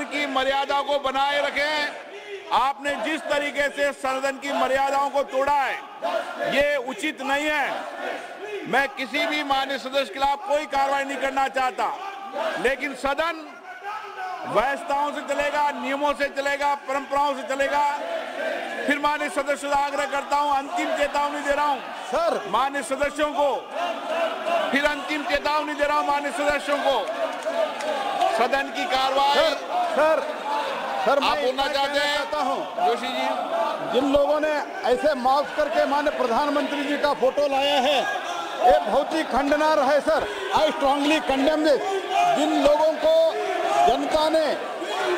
सदन की मर्यादा को बनाए रखें। आपने जिस तरीके से सदन की मर्यादाओं को तोड़ा है, ये उचित नहीं है। मैं किसी भी माननीय सदस्य के खिलाफ कोई कार्रवाई नहीं करना चाहता, लेकिन सदन व्यवस्थाओं से चलेगा, नियमों से चलेगा, परंपराओं से चलेगा। फिर माननीय सदस्यों से आग्रह करता हूं, अंतिम चेतावनी दे रहा हूं सर माननीय सदस्यों को, फिर अंतिम चेतावनी दे रहा हूं माननीय सदस्यों को, सदन की कार्रवाई। सर आप बोलना चाहते हैं जोशी जी? जिन लोगों ने ऐसे माफ करके माननीय प्रधानमंत्री जी का फोटो लाया है, ये बहुत ही खंडनार्ह है sir. I strongly condemn this. जिन लोगों को जनता ने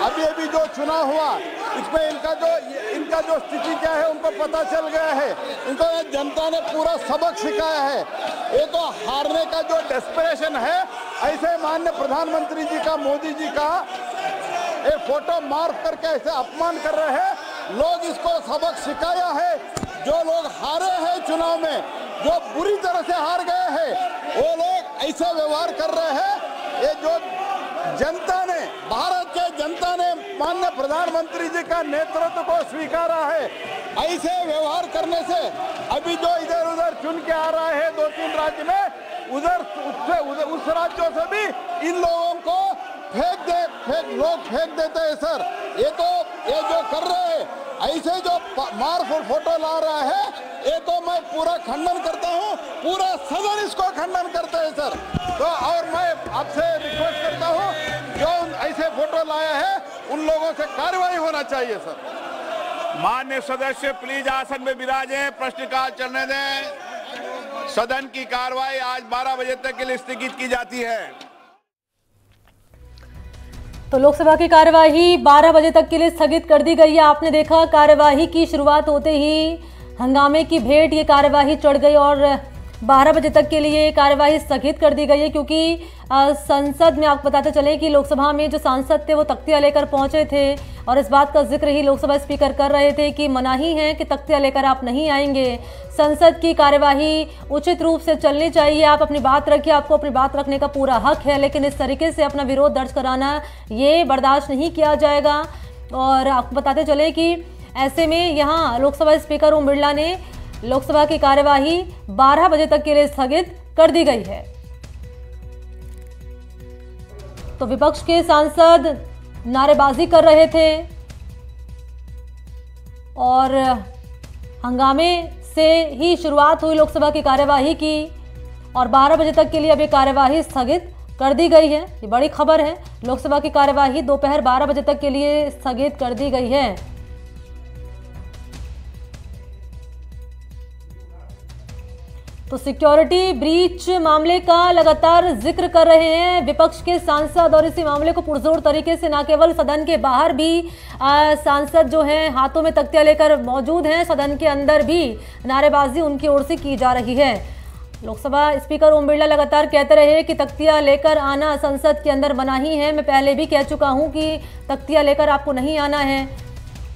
अभी जो चुनाव हुआ, इसमें इनका जो स्थिति क्या है उनको पता चल गया है। इनको जनता ने पूरा सबक सिखाया है। ये तो हारने का जो डेस्परेशन है, ऐसे माननीय प्रधानमंत्री जी का, मोदी जी का ये फोटो मार्क करके ऐसे अपमान कर रहे हैं। लोग इसको सबक सिखाया है। जो लोग हारे हैं चुनाव में, जो बुरी तरह से हार गए हैं, वो लोग ऐसे व्यवहार कर रहे हैं। ये जो जनता ने, भारत के जनता ने माननीय प्रधानमंत्री जी का नेतृत्व को स्वीकारा है। ऐसे व्यवहार करने से अभी जो इधर उधर चुन के आ रहा है 2-3 राज्य में, उस राज्यों से भी इन लोगों को लोग फेंक देते हैं सर। ये जो कर रहे हैं, ऐसे जो मार फोटो ला रहा है, ये तो मैं पूरा खंडन करता हूँ। पूरा सदन इसको खंडन करते हैं सर। तो और मैं आपसे रिक्वेस्ट करता हूँ, जो ऐसे फोटो लाया है उन लोगों से कार्रवाई होना चाहिए सर। माननीय सदस्य प्लीज आसन में विराजें, प्रश्नकाल चलने दें। सदन की कार्रवाई आज 12 बजे तक के लिए स्थगित की जाती है। तो लोकसभा की कार्यवाही 12 बजे तक के लिए स्थगित कर दी गई है। आपने देखा, कार्यवाही की शुरुआत होते ही हंगामे की भेंट ये कार्यवाही चढ़ गई और 12 बजे तक के लिए कार्यवाही स्थगित कर दी गई है, क्योंकि संसद में आपको बताते चले कि लोकसभा में जो सांसद थे वो तख्तियां लेकर पहुंचे थे और इस बात का जिक्र ही लोकसभा स्पीकर कर रहे थे कि मनाही है कि तख्तियां लेकर आप नहीं आएंगे। संसद की कार्यवाही उचित रूप से चलनी चाहिए। आप अपनी बात रखिए, आपको अपनी बात रखने का पूरा हक है, लेकिन इस तरीके से अपना विरोध दर्ज कराना ये बर्दाश्त नहीं किया जाएगा। और आपको बताते चले कि ऐसे में यहाँ लोकसभा स्पीकर ओम बिरला ने लोकसभा की कार्यवाही 12 बजे तक के लिए स्थगित कर दी गई है। तो विपक्ष के सांसद नारेबाजी कर रहे थे और हंगामे से ही शुरुआत हुई लोकसभा की कार्यवाही की और 12 बजे तक के लिए अब ये कार्यवाही स्थगित कर दी गई है। ये बड़ी खबर है। लोकसभा की कार्यवाही दोपहर 12 बजे तक के लिए स्थगित कर दी गई है। तो सिक्योरिटी ब्रीच मामले का लगातार जिक्र कर रहे हैं विपक्ष के सांसद और इसी मामले को पुरजोर तरीके से न केवल सदन के बाहर भी सांसद जो हैं हाथों में तख्तियां लेकर मौजूद हैं, सदन के अंदर भी नारेबाजी उनकी ओर से की जा रही है। लोकसभा स्पीकर ओम बिरला लगातार कहते रहे कि तख्तियां लेकर आना संसद के अंदर मनाही है। मैं पहले भी कह चुका हूं कि तख्तियां लेकर आपको नहीं आना है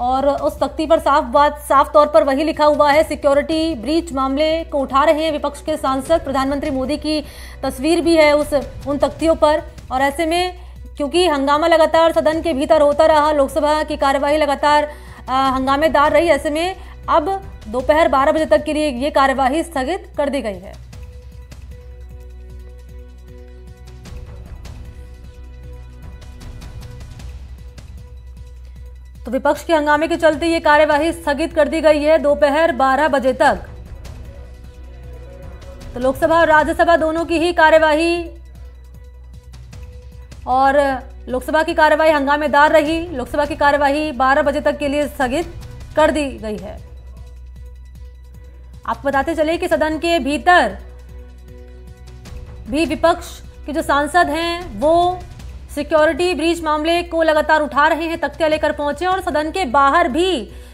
और उस तख्ती पर साफ तौर पर वही लिखा हुआ है। सिक्योरिटी ब्रीच मामले को उठा रहे हैं विपक्ष के सांसद। प्रधानमंत्री मोदी की तस्वीर भी है उन तख्तियों पर। और ऐसे में क्योंकि हंगामा लगातार सदन के भीतर होता रहा, लोकसभा की कार्यवाही लगातार हंगामेदार रही, ऐसे में अब दोपहर 12 बजे तक के लिए ये कार्यवाही स्थगित कर दी गई है। तो विपक्ष के हंगामे के चलते ये कार्यवाही स्थगित कर दी गई है दोपहर 12 बजे तक। तो लोकसभा और राज्यसभा दोनों की ही कार्यवाही और लोकसभा की कार्यवाही हंगामेदार रही। लोकसभा की कार्यवाही 12 बजे तक के लिए स्थगित कर दी गई है। आपको बताते चले कि सदन के भीतर भी विपक्ष के जो सांसद हैं वो सिक्योरिटी ब्रीच मामले को लगातार उठा रहे हैं, तख्तियां लेकर पहुंचे और सदन के बाहर भी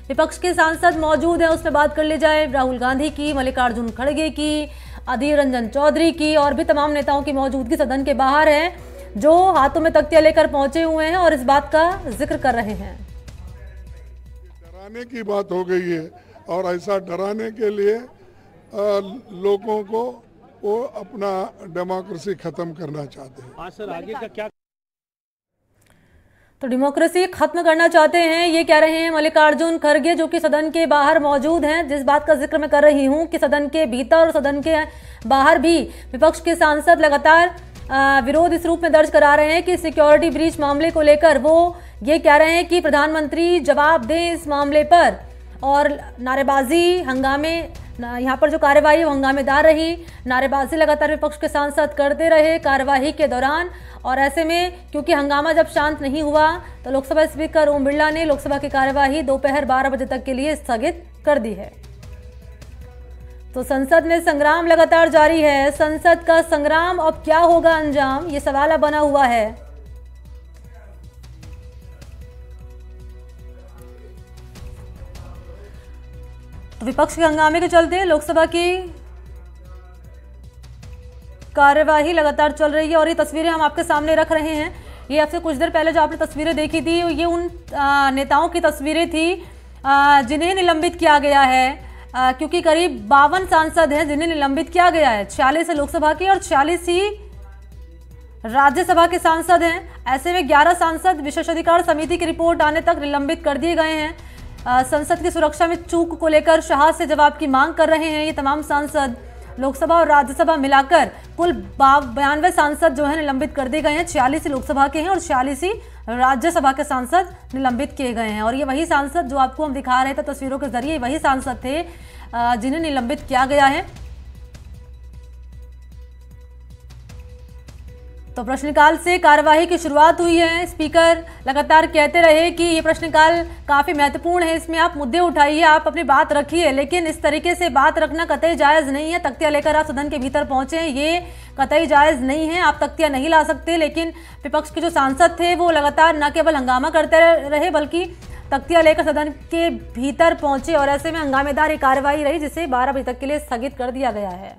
विपक्ष के सांसद मौजूद हैं। उसमें बात कर ली जाए राहुल गांधी की, मल्लिकार्जुन खड़गे की, अधीर रंजन चौधरी की और भी तमाम नेताओं की मौजूदगी सदन के बाहर है, जो हाथों में तख्तियां लेकर पहुंचे हुए हैं और इस बात का जिक्र कर रहे हैं। डराने की बात हो गई है और ऐसा डराने के लिए लोगों को वो अपना डेमोक्रेसी खत्म करना चाहते हैं। सर आगे का क्या? तो डेमोक्रेसी खत्म करना चाहते हैं, ये कह रहे हैं मल्लिकार्जुन खड़गे, जो कि सदन के बाहर मौजूद हैं। जिस बात का जिक्र मैं कर रही हूं कि सदन के भीतर और सदन के बाहर भी विपक्ष के सांसद लगातार विरोध इस रूप में दर्ज करा रहे हैं कि सिक्योरिटी ब्रीच मामले को लेकर वो ये कह रहे हैं कि प्रधानमंत्री जवाब दें इस मामले पर। और नारेबाजी, हंगामे, यहाँ पर जो कार्यवाही है वो हंगामेदार रही। नारेबाजी लगातार विपक्ष के सांसद करते रहे कार्यवाही के दौरान। और ऐसे में क्योंकि हंगामा जब शांत नहीं हुआ तो लोकसभा स्पीकर ओम बिरला ने लोकसभा की कार्यवाही दोपहर 12 बजे तक के लिए स्थगित कर दी है। तो संसद में संग्राम लगातार जारी है। संसद का संग्राम अब क्या होगा अंजाम, ये सवाल अब बना हुआ है। तो विपक्ष के हंगामे के चलते लोकसभा की कार्यवाही लगातार चल रही है। और ये तस्वीरें हम आपके सामने रख रहे हैं। ये आपसे कुछ देर पहले जो आपने तस्वीरें देखी थी ये उन नेताओं की तस्वीरें थी जिन्हें निलंबित किया गया है, क्योंकि करीब 52 सांसद हैं जिन्हें निलंबित किया गया है। 46 लोकसभा के और 46 ही राज्यसभा के सांसद हैं। ऐसे में 11 सांसद विशेषाधिकार समिति की रिपोर्ट आने तक निलंबित कर दिए गए हैं। संसद की सुरक्षा में चूक को लेकर शाह से जवाब की मांग कर रहे हैं ये तमाम सांसद। लोकसभा और राज्यसभा मिलाकर कुल 92 सांसद जो है निलंबित कर दिए गए हैं। 46 लोकसभा के हैं और 46 राज्यसभा के सांसद निलंबित किए गए हैं। और ये वही सांसद जो आपको हम दिखा रहे थे तस्वीरों के जरिए, वही सांसद थे जिन्हें निलंबित किया गया है। तो प्रश्नकाल से कार्यवाही की शुरुआत हुई है। स्पीकर लगातार कहते रहे कि ये प्रश्नकाल काफी महत्वपूर्ण है, इसमें आप मुद्दे उठाइए, आप अपनी बात रखिए, लेकिन इस तरीके से बात रखना कतई जायज नहीं है। तख्तियां लेकर आप सदन के भीतर पहुंचे, ये कतई जायज नहीं है, आप तख्तियां नहीं ला सकते। लेकिन विपक्ष के जो सांसद थे वो लगातार न केवल हंगामा करते रहे बल्कि तख्तियां लेकर सदन के भीतर पहुंचे। और ऐसे में हंगामेदार ये कार्रवाई रही जिसे 12 बजे तक के लिए स्थगित कर दिया गया है।